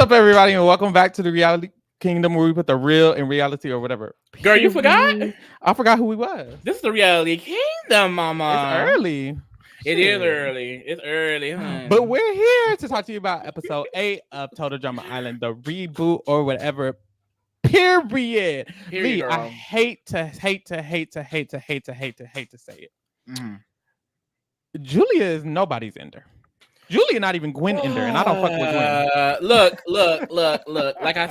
up, everybody, and welcome back to the Reality Kingdom, where we put the real in reality or whatever. Girl, you forgot? I forgot who we was. This is the Reality Kingdom, It's mama. early. It is early. It's early, But we're here to talk to you about episode 8 of Total Drama Island, the reboot or whatever. Period. Lee, girl. I hate to say it. Julia is nobody's ender. Julia not even Gwen ender, and I don't fuck with Gwen. Look. Like I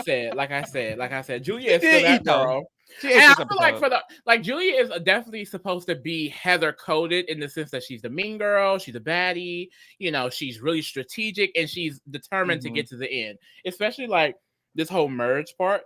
said, Julia is still that girl. And I feel like Julia is definitely supposed to be Heather coded in the sense that she's the mean girl, she's a baddie, you know, she's really strategic and she's determined to get to the end. Especially like this whole merge part.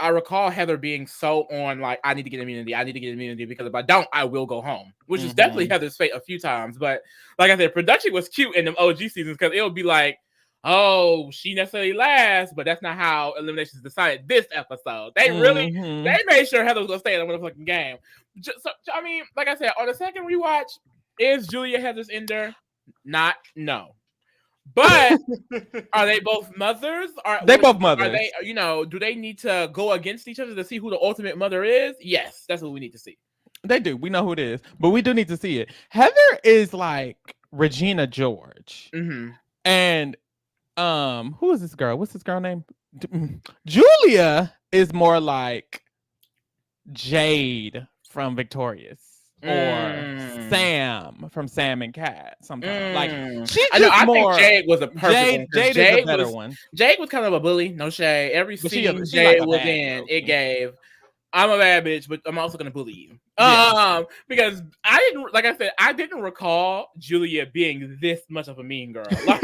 I recall Heather being so on like, I need to get immunity because if I don't, I will go home, which is definitely Heather's fate a few times. But like I said, production was cute in them OG seasons because it would be like, oh, she necessarily lasts, but that's not how Elimination is decided this episode. They really, they made sure Heather was going to stay in the motherfucking game. So, I mean, like I said, on the second rewatch, is Julia Heather's ender? No. But are they both mothers? They both mothers. Are they, you know, do they need to go against each other to see who the ultimate mother is? Yes, that's what we need to see. They do. We know who it is, but we do need to see it. Heather is like Regina George, and who is this girl? What's this girl name? Julia is more like Jade from Victorious. Or Sam from Sam and Cat. Sometimes like she's I think Jade was a perfect one. Jade is a better one. Jade was kind of a bully, no shade. Every scene Jade was in, it gave. I'm a bad bitch, but I'm also gonna bully you. Because I didn't recall Julia being this much of a mean girl. Like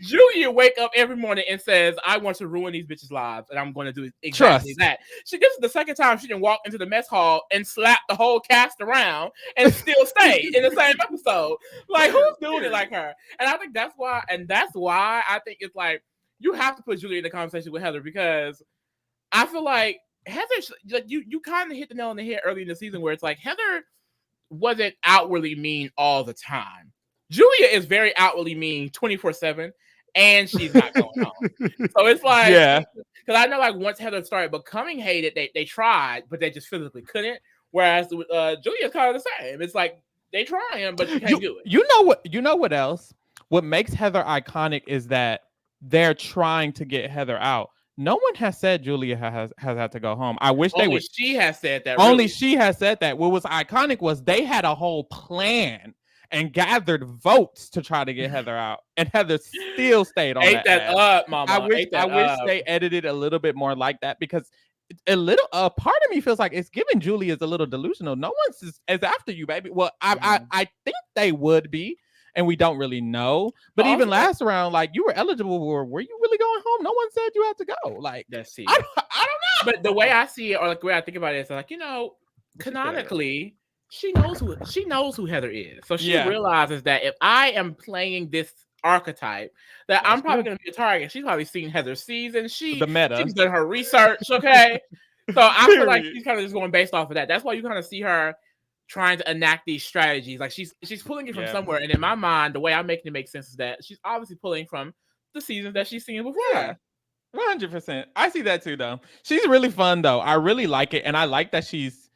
Julia wake up every morning and says, I want to ruin these bitches' lives, and I'm gonna do exactly that. This is the second time she didn't walk into the mess hall and slap the whole cast around and still stay in the same episode. Like, who's doing it like her? And I think that's why I think it's like you have to put Julia in the conversation with Heather, because I feel like Heather, like you kind of hit the nail on the head early in the season where it's like Heather wasn't outwardly mean all the time. Julia is very outwardly mean 24/7, and she's not going home. So it's like, because I know like once Heather started becoming hated, they tried, but they just physically couldn't. Whereas Julia's kind of the same. It's like they trying, but you can't do it. You know what else? What makes Heather iconic is that they're trying to get Heather out. No one has said Julia has had to go home. I wish they would. She has said that. Only she has said that. What was iconic was they had a whole plan and gathered votes to try to get Heather out, and Heather still stayed on that up, mama. I wish they edited a little bit more like that, because a little part of me feels like it's giving Julia is a little delusional. No one's is after you, baby. Well, I think they would be. And we don't really know. But even last round, like, you were eligible for, were you really going home? No one said you had to go. Like, that's it. I don't know. But the way I see it, or like the way I think about it, is like, you know, canonically, she knows who Heather is. So she realizes that if I am playing this archetype, that I'm probably going to be a target. She's probably seen Heather's season. She's done her research, okay? So I feel like she's kind of just going based off of that. That's why you kind of see her trying to enact these strategies. Like she's pulling it from somewhere. And in my mind, the way I'm making it make sense is that she's obviously pulling from the seasons that she's seen before. Yeah. 100%. I see that too, though. She's really fun, though. I really like it. And I like that she's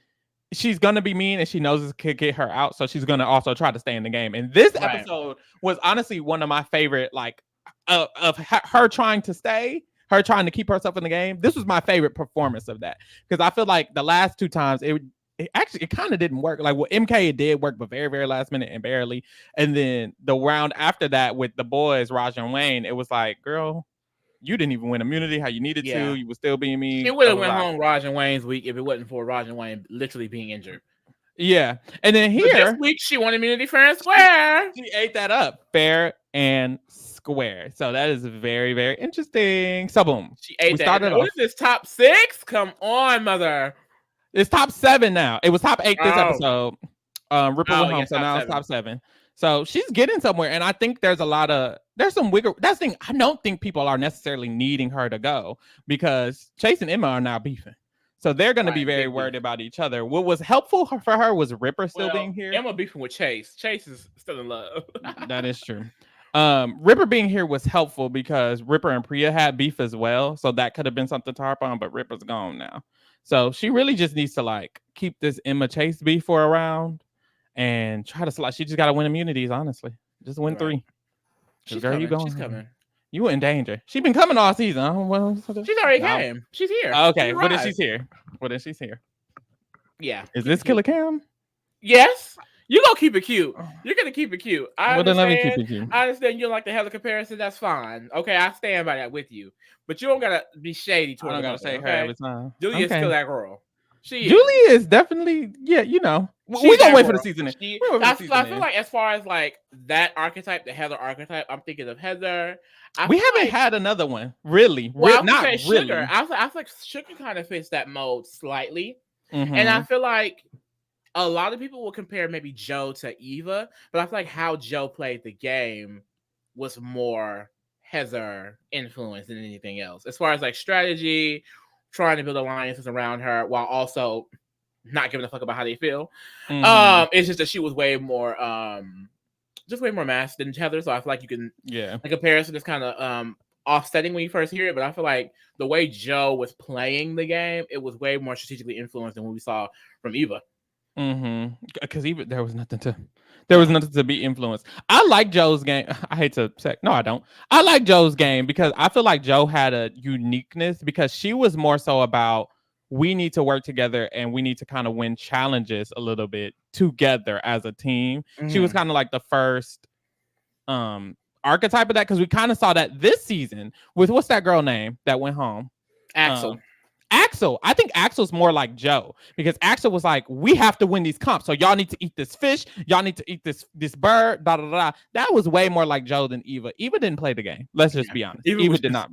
gonna be mean and she knows this could get her out. So she's gonna also try to stay in the game. And this episode was honestly one of my favorite, like, of her trying to stay, her trying to keep herself in the game. This was my favorite performance of that. Because I feel like the last two times it kind of didn't work. Like with MK, it did work, but very, very last minute and barely. And then the round after that with the boys, Raj and Wayne, it was like, girl, you didn't even win immunity how you needed to. You were still being mean. She would have went home Raj and Wayne's week if it wasn't for Raj and Wayne literally being injured. Yeah. And then here, this week, she won immunity fair and square. She ate that up fair and square. So that is very, very interesting. So boom. She ate that. What is this, top 6? Come on, mother. It's top 7 now. It was top 8 this episode. Ripple went home, so now it's top 7. So she's getting somewhere, and I think there's some wiggle. That's the thing. I don't think people are necessarily needing her to go, because Chase and Emma are now beefing. So they're going to be very worried about each other. What was helpful for her was Ripper still being here. Emma beefing with Chase. Chase is still in love. That is true. Ripper being here was helpful because Ripper and Priya had beef as well, so that could have been something to harp on. But Ripper's gone now, so she really just needs to like keep this Emma Chase beef for around and try to slide. She just got to win immunities. Honestly, just win 3. She's girl, coming. you going? She's coming. You in danger. She been coming all season. Well, she's already came. She's here. Okay, what is she's here? What is she's here? Yeah. Is this Killer Cam? Yes. You're gonna keep it cute. You're gonna keep it cute. Well, then let me keep it cute. I understand you don't like the hella comparison. That's fine. Okay, I stand by that with you. But you don't gotta be shady towards her. I don't gotta say her every time. Julia's still that girl. Julia is definitely, yeah, you know. We're gonna wait for the season. I feel like as far as like that archetype, the Heather archetype, I'm thinking of Heather. We haven't had another one, really. Well, not really. Sugar. I feel like Sugar kind of fits that mold slightly. And I feel like a lot of people will compare maybe Joe to Eva, but I feel like how Joe played the game was more Heather influence than anything else. As far as like strategy, trying to build alliances around her while also not giving a fuck about how they feel. It's just that she was way more masked than Heather. So I feel like you can the comparison is kind of offsetting when you first hear it, but I feel like the way Joe was playing the game, it was way more strategically influenced than what we saw from Eva. Because even there was nothing to be influenced. I like Joe's game. I hate to say, no, I don't. I like Joe's game because I feel like Joe had a uniqueness because she was more so about we need to work together and we need to kind of win challenges a little bit together as a team. She was kind of like the first archetype of that because we kind of saw that this season with what's that girl name that went home? Axel. I think Axel's more like Joe because Axel was like, we have to win these comps. So y'all need to eat this fish. Y'all need to eat this bird. Da, da, da. That was way more like Joe than Eva. Eva didn't play the game. Let's just be honest. Eva did not.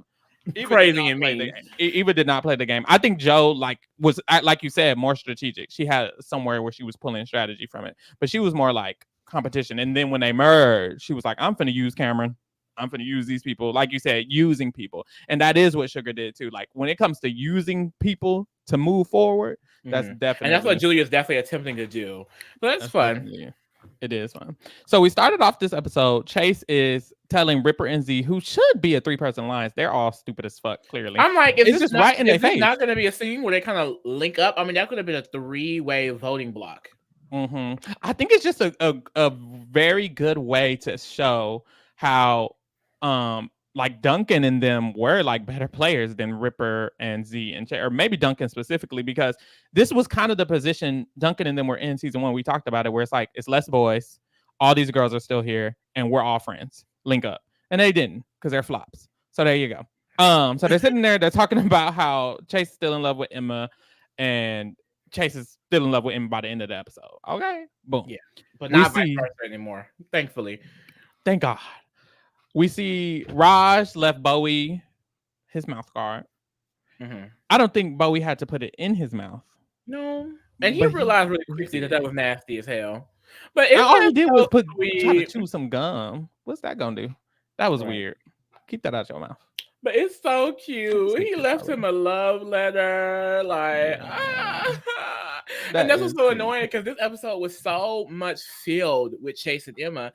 Crazy and mean. Eva did not play the game. I think Joe was like you said, more strategic. She had somewhere where she was pulling strategy from it, but she was more like competition. And then when they merged, she was like, I'm finna use Cameron. I'm going to use these people, like you said, using people. And that is what Sugar did too. Like when it comes to using people to move forward, that's definitely. And that's what Julia's definitely attempting to do. But that's fun. It is fun. So we started off this episode. Chase is telling Ripper and Z, who should be a 3-person alliance. They're all stupid as fuck, clearly. I'm like, is it's just right in their face. Not going to be a scene where they kind of link up? I mean, that could have been a 3-way voting block. I think it's just a very good way to show how like Duncan and them were like better players than Ripper and Z and or maybe Duncan specifically, because this was kind of the position Duncan and them were in season 1. We talked about it, where it's like it's less boys, all these girls are still here, and we're all friends. Link up, and they didn't because they're flops. So there you go. So they're sitting there, they're talking about how Chase is still in love with Emma, and Chase is still in love with Emma by the end of the episode. Okay, boom. Yeah, but not vice versa anymore. Thankfully, thank God. We see Raj left Bowie his mouth guard. I don't think Bowie had to put it in his mouth. No, and he realized really quickly that was nasty as hell. But all he did was try to chew some gum. What's that gonna do? That was weird. Keep that out your mouth. But it's so cute. He left him a love letter, like, and that's what's so annoying because this episode was so much filled with Chase and Emma.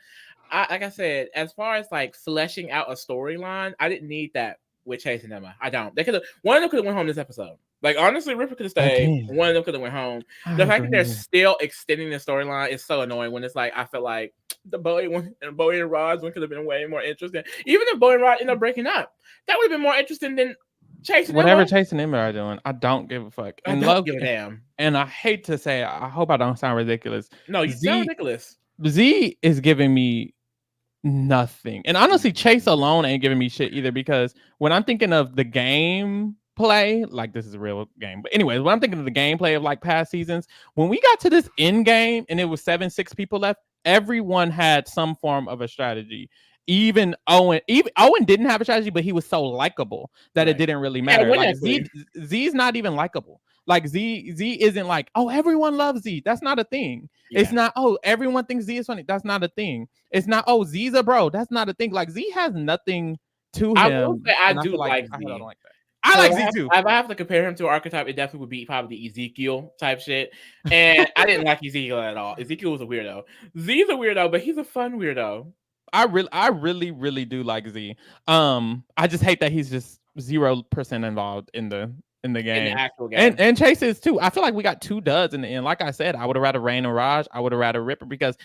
Like I said, as far as like fleshing out a storyline, I didn't need that with Chase and Emma. I don't. One of them could have went home this episode. Like honestly, Ripper could have stayed. One of them could have went home. The fact that they're still extending the storyline is so annoying. When it's like I feel like the Bowie and Raj one could have been way more interesting. Even if Bowie and Raj end up breaking up, that would have been more interesting than Chase and whatever Emma. Chase and Emma are doing. I don't give a fuck. I don't give a damn. And I hate to say, I hope I don't sound ridiculous. No, you sound ridiculous. Z is giving me nothing, and honestly Chase alone ain't giving me shit either, because when I'm thinking of the game play, like this is a real game, but anyways, when I'm thinking of the gameplay of like past seasons, when we got to this end game and it was 7-6 people left, everyone had some form of a strategy. Even Owen didn't have a strategy, but he was so likable that it didn't really matter. Like Z's not even likable. Like Z isn't like, oh, everyone loves Z. That's not a thing. Yeah. It's not, oh, everyone thinks Z is funny. That's not a thing. It's not, oh, Z's a bro. That's not a thing. Like Z has nothing to him. I will say I do like Z. I don't like that. I like Z too. If I have to compare him to an archetype, it definitely would be probably the Ezekiel type shit. And I didn't like Ezekiel at all. Ezekiel was a weirdo. Z's a weirdo, but he's a fun weirdo. I really do like Z. I just hate that he's just 0% involved in the in the game. actual game. And Chase is too. I feel like we got 2 duds in the end. Like I said, I would have rather Rain and Raj. I would have rather Ripper, because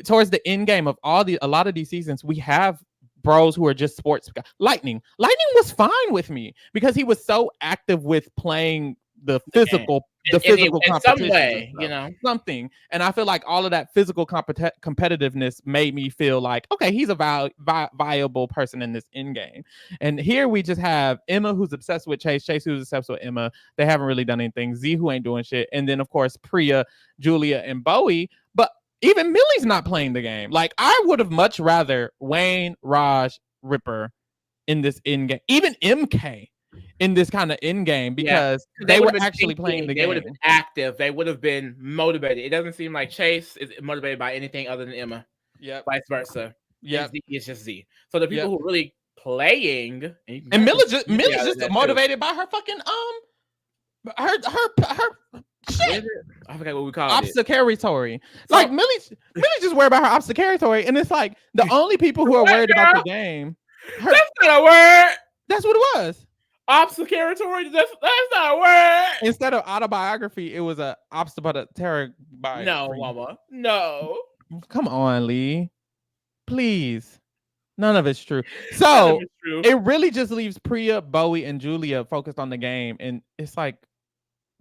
towards the end game of a lot of these seasons, we have bros who are just sports. Lightning was fine with me because he was so active with playing the physical physical in some way, something. And I feel like all of that physical competitiveness made me feel like, okay, he's a viable person in this end game. And here we just have Emma, who's obsessed with Chase who's obsessed with Emma. They haven't really done anything. Z, who ain't doing shit, and then of course Priya, Julia, and Bowie. But even Millie's not playing the game. Like, I would have much rather Wayne, Raj, Ripper in this end game, even MK in this kind of end game, because they were actually playing the game. They would have been active. They would have been motivated. It doesn't seem like Chase is motivated by anything other than Emma. Yeah. Vice versa. Yeah. It's just Z. So the people who are really playing, and Millie's just motivated by her fucking her shit. I forgot what we call it. Obscuratory. Like Millie's just worried about her obscuratory, and it's like the only people who are worried about the game. That's not a word. That's what it was. Obscuratory. That's not a word. Instead of autobiography, it was a obscuratory biography. No, mama. No. Come on, Lee. Please. None of it's true. So it really just leaves Priya, Bowie, and Julia focused on the game, and it's like,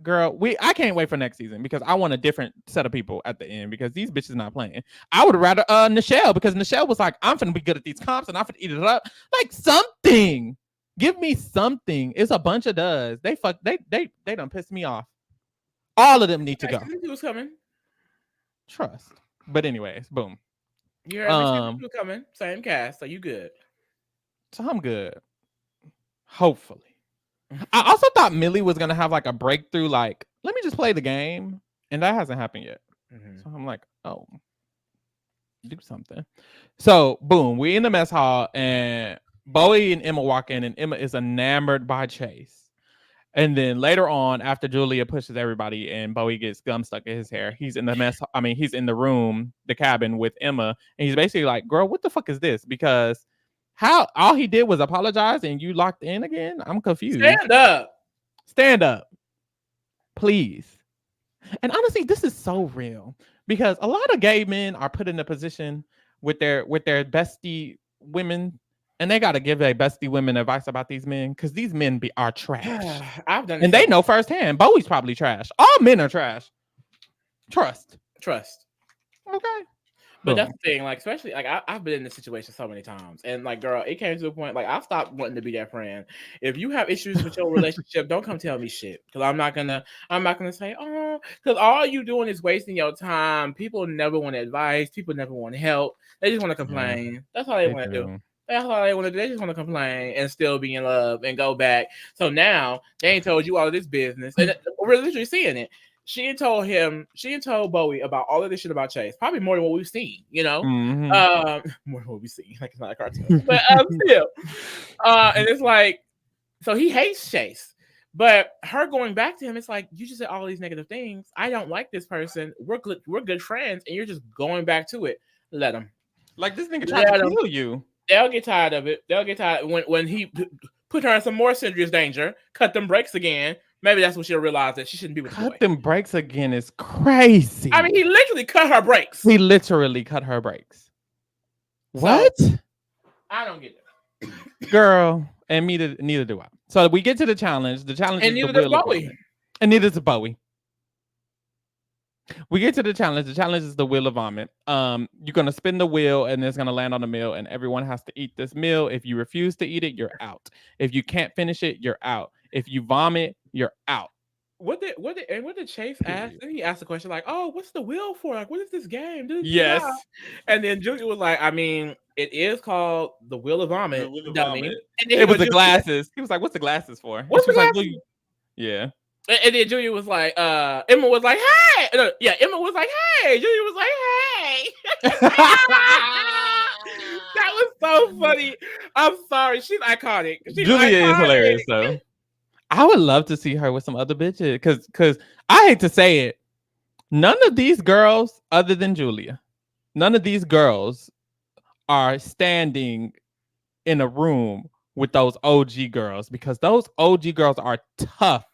girl, I can't wait for next season because I want a different set of people at the end, because these bitches not playing. I would rather Nichelle, because Nichelle was like, I'm finna be good at these comps and I'm finna eat it up. Like, something. Give me something. It's a bunch of duds. They done pissed me off. All of them need to go. Who's coming? Trust. But anyways, boom. You're coming. Same cast. So you good? So I'm good. Hopefully. I also thought Millie was gonna have like a breakthrough, like, let me just play the game, and that hasn't happened yet. So I'm like, oh, do something. So boom, we in the mess hall, and Bowie and Emma walk in, and Emma is enamored by Chase. And then later on, after Julia pushes everybody and Bowie gets gum stuck in his hair, he's in the he's in the room, the cabin with Emma, and he's basically like, girl, what the fuck is this? Because all he did was apologize and you locked in again? I'm confused. Stand up. Please. And honestly, this is so real, because a lot of gay men are put in a position with their bestie women, and they got to give their bestie women advice about these men, because these men are trash. And they know firsthand. Bowie's probably trash. All men are trash. Trust. Okay. But that's the thing, like, especially like I've been in this situation so many times, and like, girl, it came to a point like I stopped wanting to be that friend. If you have issues with your relationship, don't come tell me shit, because I'm not gonna say, oh, because all you doing is wasting your time. People never want advice. People never want help. They just want to complain. Yeah. That's all they want to do. That's all they want to do. They just want to complain and still be in love and go back. So now they ain't told you all of this business, and we're literally seeing it. She told Bowie about all of this shit about Chase, probably more than what we've seen, more than what we've seen, like it's not a cartoon, but still. And it's like, so he hates Chase, but her going back to him, it's like, you just said all these negative things. I don't like this person. We're good friends, and you're just going back to it. Let him. Like, this nigga trying to kill you. They'll get tired of it. They'll get tired when he put her in some more serious danger, cut them brakes again. Maybe that's when she'll realize that she shouldn't be with the boy. Cut them brakes again is crazy. I mean, he literally cut her brakes. He literally cut her brakes. What? I don't get it. Girl, and neither do I. So we get to the challenge. The challenge and is neither does Bowie. And neither does Bowie. We get to the challenge. The challenge is the wheel of vomit. You're gonna spin the wheel, and it's gonna land on a meal, and everyone has to eat this meal. If you refuse to eat it, you're out. If you can't finish it, you're out. If you vomit, you're out. What did Chase ask? Then he asked the question like, "Oh, what's the wheel for? Like, what is this game?" Yes. And then Julia was like, "I mean, it is called the wheel of vomit." The wheel of vomit. It was the glasses. He was like, "What's the glasses for?" What's the glasses? Like, yeah. And then Julia was like, Emma was like, "Hey!" Emma was like, "Hey!" Julia was like, "Hey!" That was so funny. I'm sorry. She's iconic. Julia is hilarious, though. I would love to see her with some other bitches, because I hate to say it, none of these girls, other than Julia, none of these girls are standing in a room with those OG girls, because those OG girls are tough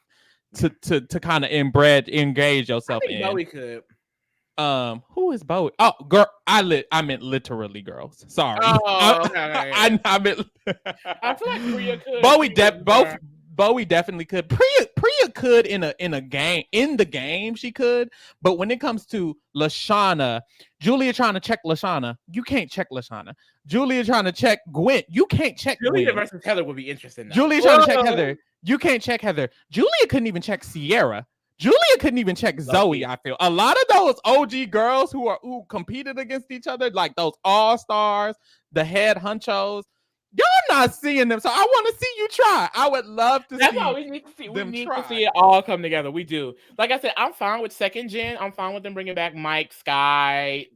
to kind of engage I yourself think in. Bowie could. Who is Bowie? Oh, girl, I meant literally girls. Sorry, Oh, okay. I meant. I feel like Priya could. Bowie, both Bowie definitely could. Priya could in a game, in the game she could, but when it comes to Lashana, Julia trying to check Lashana, you can't check Lashana. Julia trying to check Gwen, you can't check Julia Gwen. versus Heather would be interesting. Though. Julia trying to check Heather, you can't check Heather. Julia couldn't even check Sierra. Julia couldn't even check Zoe. I feel a lot of those OG girls who competed against each other, like those all stars, the head honchos. Y'all not seeing them, so I want to see you try. I would love to see. That's all we need to see. We need to see it all come together. We do. Like I said, I'm fine with second gen. I'm fine with them bringing back Mike, Sky,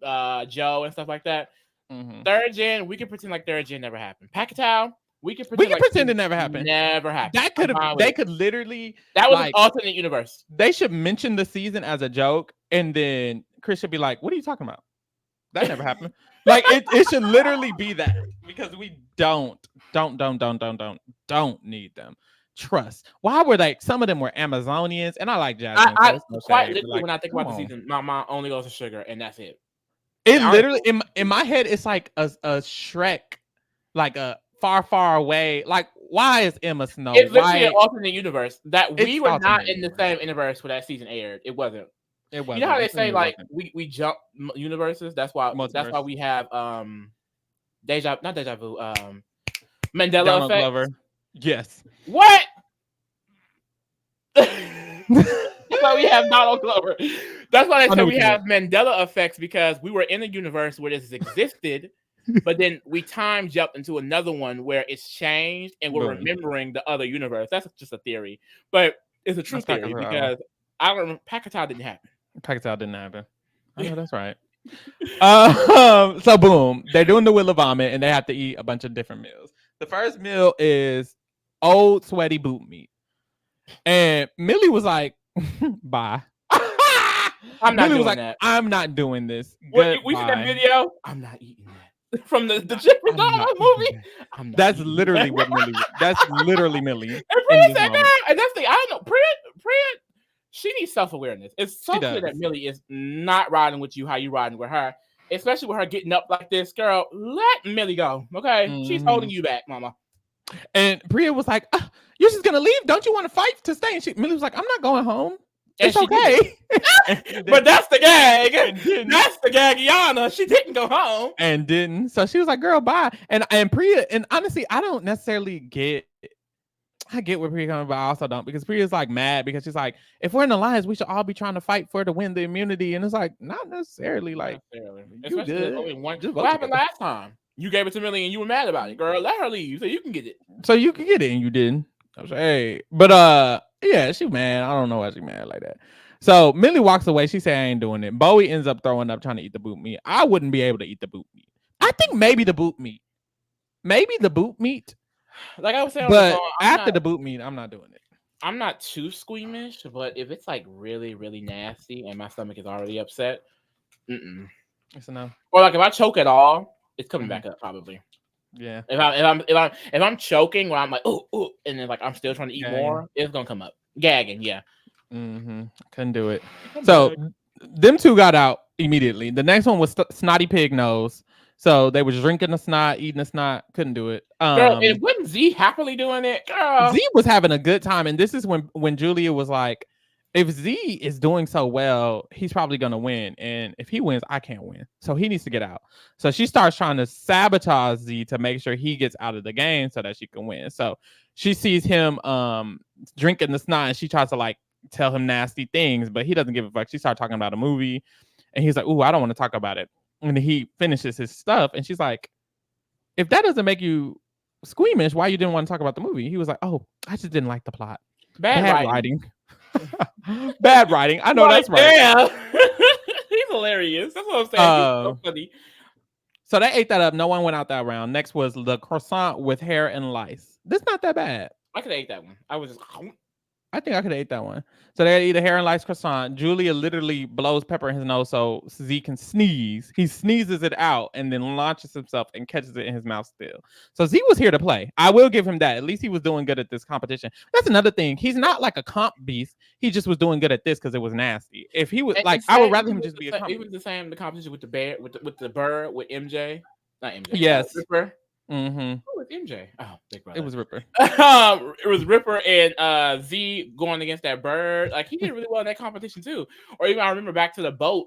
Joe, and stuff like that. Mm-hmm. Third gen, we can pretend like third gen never happened. Packatow, we can pretend it never happened. Never happened. That could have. They could literally. That was an alternate universe. They should mention the season as a joke, and then Chris should be like, "What are you talking about? That never happened." Like it should literally be that, because we don't need them. Trust. Why were they? Some of them were Amazonians, and I like Jasmine. I quite literally, when I think about the season, my only goes to sugar, and that's it. It literally in my head, it's like a Shrek, like a far away. Like, why is Emma Snow? It's literally an alternate univerce that we were not in the same universe when that season aired. It wasn't. You know how they say like we jump universes? That's why we have deja vu Mandela effect. Glover. Yes. What? That's why we have Donald Glover. That's why they say we have Mandela effects, because we were in a universe where this existed, but then we time jumped into another one where it's changed and we're remembering the other universe. That's just a theory, but it's a true theory, because I don't remember. Packatow didn't happen. I know that's right. So boom, they're doing the Wheel of Vomit, and they have to eat a bunch of different meals. The first meal is old sweaty boot meat, and Millie was like, "Bye." I'm not doing that. I'm not doing this. We see that video. I'm not eating that. From the Jeffrey Dahmer movie. That's literally what Millie. That's literally Millie. And Priya said that, and that's the I don't know. Priya. She needs self-awareness. It's so clear that Millie is not riding with you how you riding with her, especially with her getting up like this. Girl, let Millie go, okay? Mm-hmm. She's holding you back, mama. And Priya was like, "You're just gonna leave? Don't you want to fight to stay?" And Millie was like, "I'm not going home. It's okay." But that's the gag. That's the gag, Yana. She didn't go home. And didn't. So she was like, "Girl, bye." And Priya, and honestly, I don't necessarily get. I get where Priya coming, but I also don't, because Priya's like mad because she's like, if we're in alliance, we should all be trying to fight for to win the immunity, and it's like not necessarily. Like, you good. Only one. What happened last time? You gave it to Millie and you were mad about it, girl. Let her leave so you can get it. And you didn't. I was like, hey, but yeah, she mad. I don't know why she mad like that. So Millie walks away. She said, "I ain't doing it." Bowie ends up throwing up trying to eat the boot meat. I wouldn't be able to eat the boot meat. I think maybe the boot meat. Like I was saying, but after the boot meat, I'm not doing it. I'm not too squeamish, but if it's like really, really nasty and my stomach is already upset, it's a no. Or like if I choke at all, it's coming back up probably. Yeah. If I'm choking where I'm like oh, and then like I'm still trying to eat more, it's gonna come up. Gagging, yeah. Couldn't do it. So them two got out immediately. The next one was Snotty Pig Nose. So they was drinking the snot, eating the snot. Couldn't do it. Girl, and wasn't Z happily doing it? Girl. Z was having a good time. And this is when Julia was like, if Z is doing so well, he's probably going to win. And if he wins, I can't win. So he needs to get out. So she starts trying to sabotage Z to make sure he gets out of the game so that she can win. So she sees him drinking the snot, and she tries to like tell him nasty things, but he doesn't give a fuck. She started talking about a movie, and he's like, "Ooh, I don't want to talk about it." And he finishes his stuff, and she's like, "If that doesn't make you squeamish, why you didn't want to talk about the movie?" He was like, "Oh, I just didn't like the plot. Bad writing." Bad writing. I know right, that's right. Yeah. He's hilarious. That's what I'm saying. He's so funny. So they ate that up. No one went out that round. Next was the croissant with hair and lice. This not that bad. I could have ate that one. I was just I think I could have ate that one. So they eat a hair and lice croissant. Julia literally blows pepper in his nose so Z can sneeze. He sneezes it out and then launches himself and catches it in his mouth still. So Z was here to play. I will give him that. At least he was doing good at this competition. That's another thing. He's not like a comp beast. He just was doing good at this because it was nasty. If he was like, I would rather him just be a comp. It was the same. The competition with the bear, with the bird, with MJ, not MJ. Yes. Ripper. Mm-hmm. Oh, it's MJ. Oh, Big Brother. It was Ripper. It was Ripper and Z going against that bird. Like he did really well in that competition too. Or even I remember back to the boat.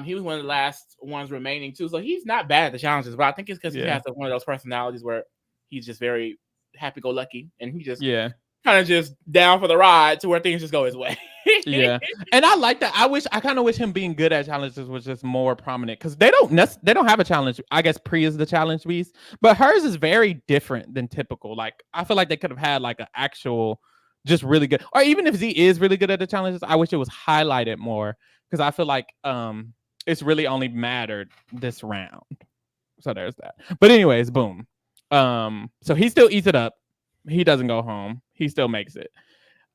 He was one of the last ones remaining too. So he's not bad at the challenges, but I think it's because he has one of those personalities where he's just very happy-go-lucky and he just kind of just down for the ride to where things just go his way. Yeah, and I like that. I kind of wish him being good at challenges was just more prominent because they don't have a challenge. I guess Pri is the challenge beast, but hers is very different than typical. Like I feel like they could have had like an actual, just really good, or even if Z is really good at the challenges, I wish it was highlighted more because I feel like it's really only mattered this round. So there's that. But anyways, boom. So he still eats it up. He doesn't go home. He still makes it.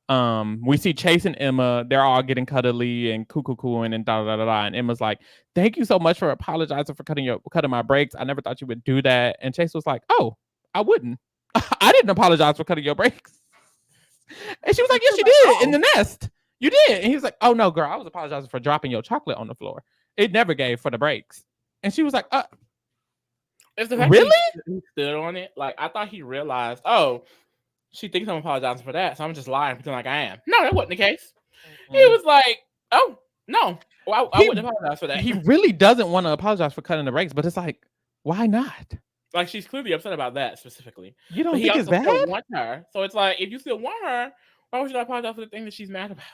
We see Chase and Emma, they're all getting cuddly and cooing and da da da da. And Emma's like, "Thank you so much for apologizing for cutting my brakes. I never thought you would do that." And Chase was like, "Oh, I wouldn't. I didn't apologize for cutting your brakes." And she was like, "Yes, you did in the nest. You did." And he was like, "Oh no, girl, I was apologizing for dropping your chocolate on the floor. It never gave for the brakes." And she was like, it's the fact really? He stood on it. Like I thought he realized, oh, she thinks I'm apologizing for that, so I'm just lying, pretending like I am. No, that wasn't the case. Mm-hmm. He was like, "Oh no, well, I wouldn't apologize for that." He really doesn't want to apologize for cutting the brakes, but it's like, why not? Like she's clearly upset about that specifically. You don't think it's bad? He also want her, so it's like if you still want her, why would you not apologize for the thing that she's mad about?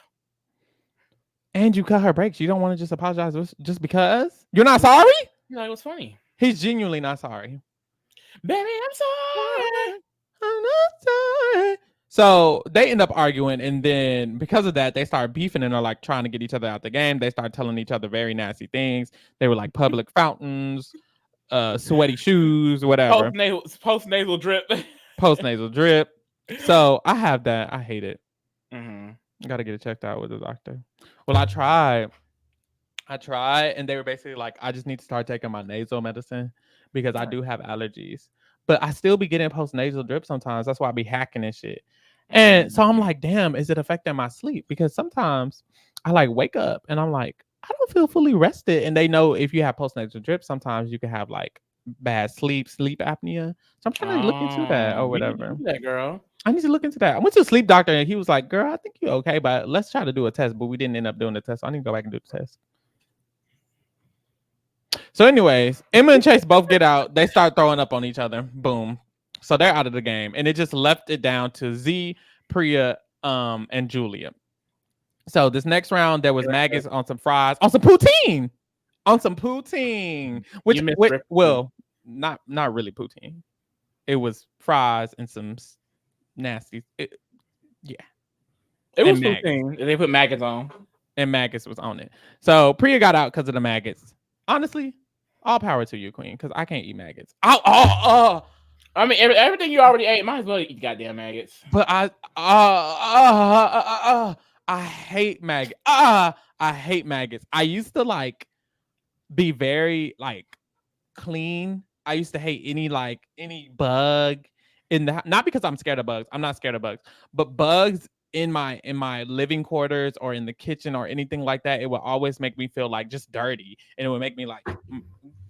And you cut her brakes. You don't want to just apologize just because you're not sorry? No, it was funny. He's genuinely not sorry. Baby, I'm sorry. I'm not sorry. So they end up arguing, and then because of that, they start beefing and are like trying to get each other out the game. They start telling each other very nasty things. They were like public fountains, sweaty shoes, whatever. Post nasal drip. Post nasal drip. So I have that. I hate it. Mm-hmm. Got to get it checked out with the doctor. Well, I tried, and they were basically like, I just need to start taking my nasal medicine because I do have allergies. But I still be getting post nasal drip sometimes. That's why I be hacking and shit. And so I'm like, damn, is it affecting my sleep? Because sometimes I like wake up and I'm like, I don't feel fully rested. And they know if you have post nasal drip, sometimes you can have like bad sleep apnea. So I'm trying to look into that or whatever. That girl. I need to look into that. I went to a sleep doctor and he was like, "Girl, I think you're okay, but let's try to do a test." But we didn't end up doing the test. So I need to go back and do the test. So anyways, Emma and Chase both get out. They start throwing up on each other. Boom. So they're out of the game. And it just left it down to Z, Priya, and Julia. So this next round, there was maggots on some fries, on some poutine. Which well, not really poutine. It was fries and some nasty. It was poutine. They put maggots on. And maggots was on it. So Priya got out because of the maggots. Honestly, all power to you, Queen, because I can't eat maggots. I mean, everything you already ate, might as well eat goddamn maggots. But I hate maggots. I hate maggots. I used to like be very like clean. I used to hate any bug in the, not because I'm scared of bugs. I'm not scared of bugs, but bugs in my living quarters or in the kitchen or anything like that, it would always make me feel like just dirty, and it would make me like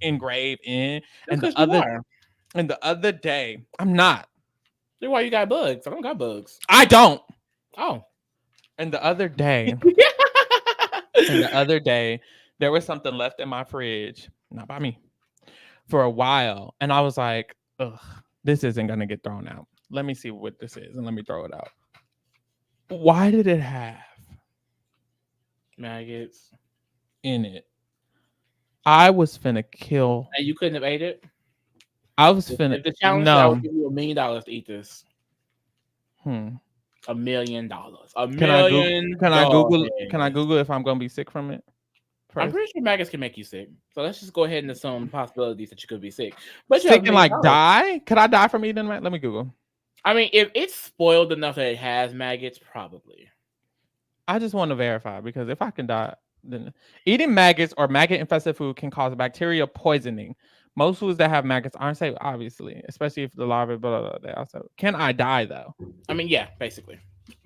engrave in. And the other day, I'm not. That's why you got bugs. I don't got bugs. I don't. Oh. And the other day, there was something left in my fridge, not by me, for a while, and I was like, ugh, this isn't gonna get thrown out. Let me see what this is, and let me throw it out. Why did it have maggots in it? I was finna kill. And you couldn't have ate it? I was finna. The challenge, I would give you $1 million to eat this. $1 million. Can I Google if I'm gonna be sick from it? First? I'm pretty sure maggots can make you sick. So let's just go ahead and assume possibilities that you could be sick. But sick and like die? Could I die from eating maggots? Let me Google. I mean, if it's spoiled enough that it has maggots, probably. I just want to verify because if I can die, then eating maggots or maggot-infested food can cause bacteria poisoning. Most foods that have maggots aren't safe, obviously, especially if the larvae. Blah, blah, blah, they also can I die though? I mean, yeah, basically.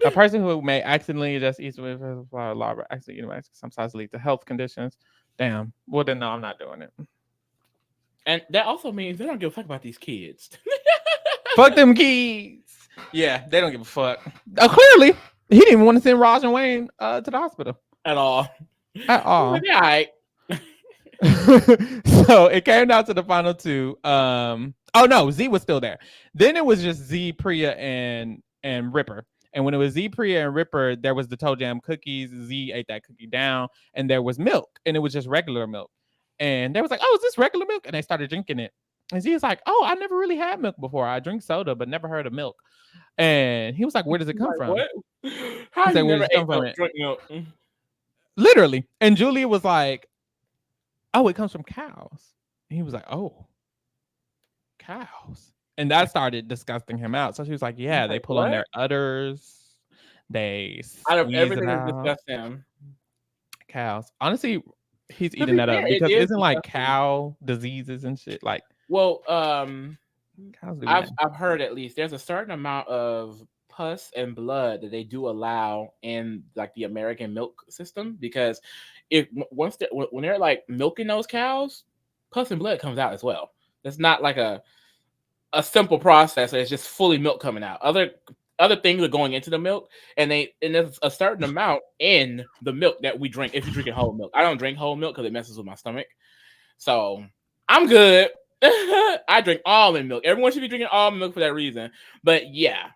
A person who may accidentally just eat with larva accidentally eating maggots sometimes lead to health conditions. Damn. Well, then no, I'm not doing it. And that also means they don't give a fuck about these kids. Fuck them kids. Yeah, they don't give a fuck. Clearly, he didn't even want to send Raj and Wayne to the hospital at all. At all. Yeah, all right. So it came down to the final two. Oh no, Z was still there. Then it was just Z, Priya, and Ripper. And when it was Z, Priya, and Ripper, there was the toe jam cookies. Z ate that cookie down, and there was milk, and it was just regular milk. And they was like, "Oh, is this regular milk?" And they started drinking it. And Z was like, "Oh, I never really had milk before. I drink soda, but never heard of milk." And he was like, "Where does it come from?" What? How you never ate milk, drink milk? Literally. And Julia was like, "Oh, it comes from cows." And he was like, "Oh, cows." And that started disgusting him out. So she was like, "Yeah, they pull on their udders. They out of everything that disgusts him. Cows. Honestly, he's eating that up because isn't like cow diseases and shit like. Well, I've heard at least there's a certain amount of pus and blood that they do allow in like the American milk system because when they're like milking those cows, pus and blood comes out as well. It's not like a simple process. It's just fully milk coming out. Other things are going into the milk, and there's a certain amount in the milk that we drink. If you're drinking whole milk, I don't drink whole milk because it messes with my stomach. So I'm good. I drink almond milk. Everyone should be drinking almond milk for that reason. But yeah,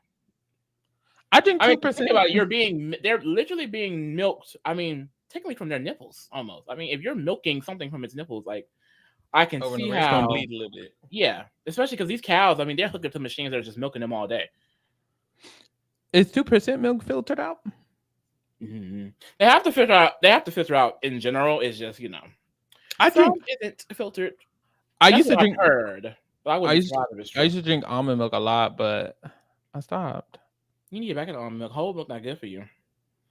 I drink 2%. Think about it. They're literally being milked. I mean, technically from their nipples, almost. I mean, if you're milking something from its nipples, like I can see how bleed a little bit. Yeah, especially because these cows. I mean, they're hooked up to machines that are just milking them all day. Is 2% milk filtered out? Mm-hmm. They have to filter out. In general, it's just I drink isn't filtered. I used to drink. I used to drink almond milk a lot, but I stopped. You need to get back into almond milk. Whole milk not good for you.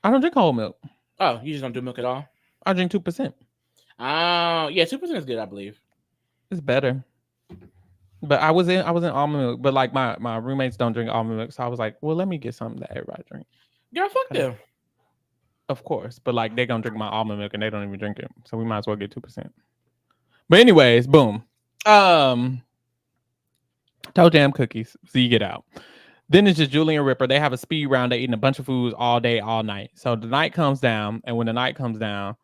I don't drink whole milk. Oh, you just don't do milk at all? I drink 2%. Yeah, 2% is good, I believe. It's better. But I was in almond milk, but like my roommates don't drink almond milk, so I was like, well, let me get something that everybody drink. Girl, fuck them. Of course, but like they gonna drink my almond milk and they don't even drink it, so we might as well get 2%. But anyways, boom. Toe jam cookies. So you get out. Then it's just Julie and Ripper. They have a speed round. They eating a bunch of foods all day, all night. So the night comes down, and when the night comes down,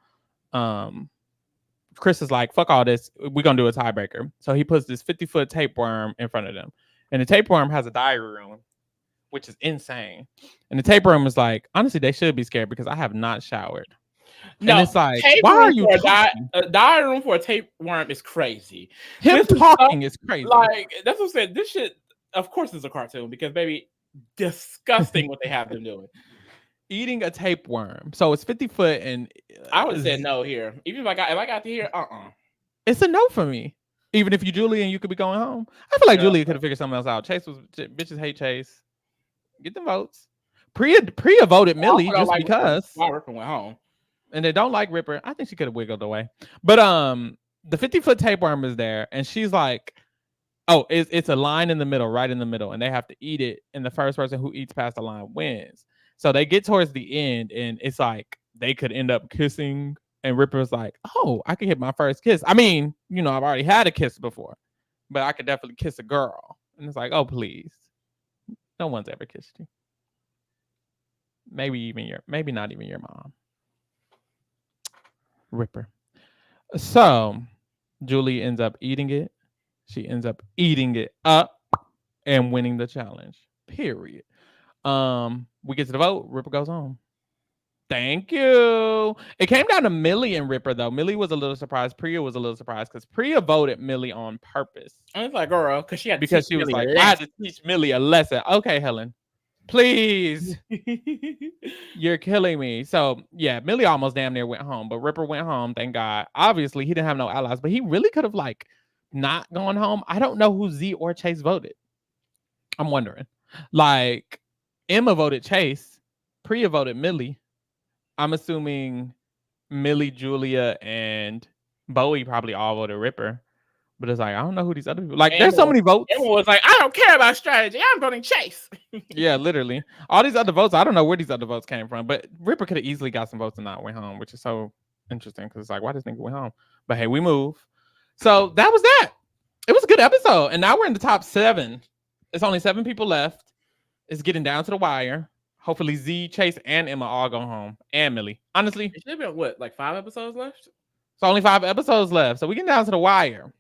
Chris is like, "Fuck all this. We're gonna do a tiebreaker." So he puts this 50-foot tapeworm in front of them, and the tapeworm has a diary room, which is insane. And the tapeworm is like, honestly, they should be scared because I have not showered. No, and it's like, why are you talking? A diary room for a tapeworm is crazy. Him talking is crazy. Like, that's what I'm saying. This shit, of course, is a cartoon because, baby, disgusting what they have them doing. Eating a tapeworm. So it's 50 foot, and I would have said no here. Even if I got to here, it's a no for me. Even if you Julie and you could be going home. I feel like Julia could have figured something else out. Bitches hate Chase. Get the votes. Priya voted Millie just like because Ripper went home. And they don't like Ripper. I think she could have wiggled away. But the 50-foot tapeworm is there, and she's like, oh, it's a line in the middle, right in the middle, and they have to eat it, and the first person who eats past the line wins. So they get towards the end, and it's like they could end up kissing, and Ripper's like, oh, I could hit my first kiss. I mean, I've already had a kiss before, but I could definitely kiss a girl. And it's like, oh, please. No one's ever kissed you. Maybe not even your mom. Ripper. So Julie ends up eating it. She ends up eating it up and winning the challenge. Period. We get to the vote. Ripper goes home. Thank you. It came down to Millie and Ripper, though. Millie was a little surprised. Priya was a little surprised because Priya voted Millie on purpose. I was like, girl, because she was like, I had to teach Millie a lesson. Okay, Helen. Please. You're killing me. So, yeah, Millie almost damn near went home, but Ripper went home, thank God. Obviously, he didn't have no allies, but he really could have, not gone home. I don't know who Z or Chase voted. I'm wondering. Like Emma voted Chase, Priya voted Millie. I'm assuming Millie, Julia, and Bowie probably all voted Ripper. But it's like I don't know who these other people. Like, there's so many votes. Emma was like, I don't care about strategy. I'm voting Chase. Yeah, literally. All these other votes, I don't know where these other votes came from. But Ripper could have easily got some votes and not went home, which is so interesting because it's like, why does nigga went home? But hey, we move. So that was that. It was a good episode, and now we're in the top 7. It's only 7 people left. It's getting down to the wire. Hopefully, Z, Chase, and Emma all go home, and Millie. Honestly, it should have been what, like 5 episodes left? So only 5 episodes left. So we get down to the wire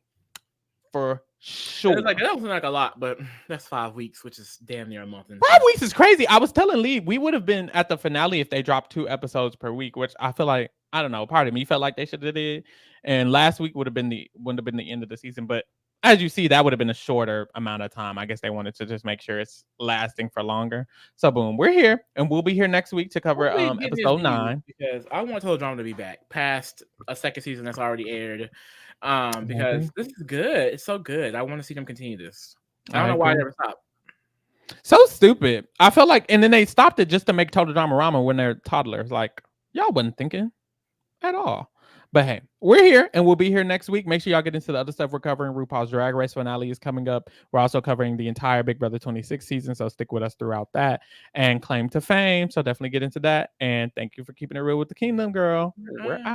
for sure. It's like that wasn't like a lot, but that's 5 weeks, which is damn near a month. 5 weeks is crazy. I was telling Lee we would have been at the finale if they dropped 2 episodes per week, which I feel like, I don't know, part of me felt like they should have did. And last week wouldn't have been the end of the season, but as you see, that would have been a shorter amount of time. I guess they wanted to just make sure it's lasting for longer. So boom, we're here, and we'll be here next week to cover episode 9. Because I want Teledrama to be back past a second season that's already aired. Because this is good. It's so good. I want to see them continue this. I don't know why they ever stopped. So stupid. I felt like, and then they stopped it just to make Total Drama Rama when they're toddlers. Like, y'all wasn't thinking at all. But hey, we're here, and we'll be here next week. Make sure y'all get into the other stuff we're covering. RuPaul's Drag Race finale is coming up. We're also covering the entire Big Brother 26 season, so stick with us throughout that. And Claim to Fame, so definitely get into that. And thank you for keeping it real with the Kingdom, girl. We're out.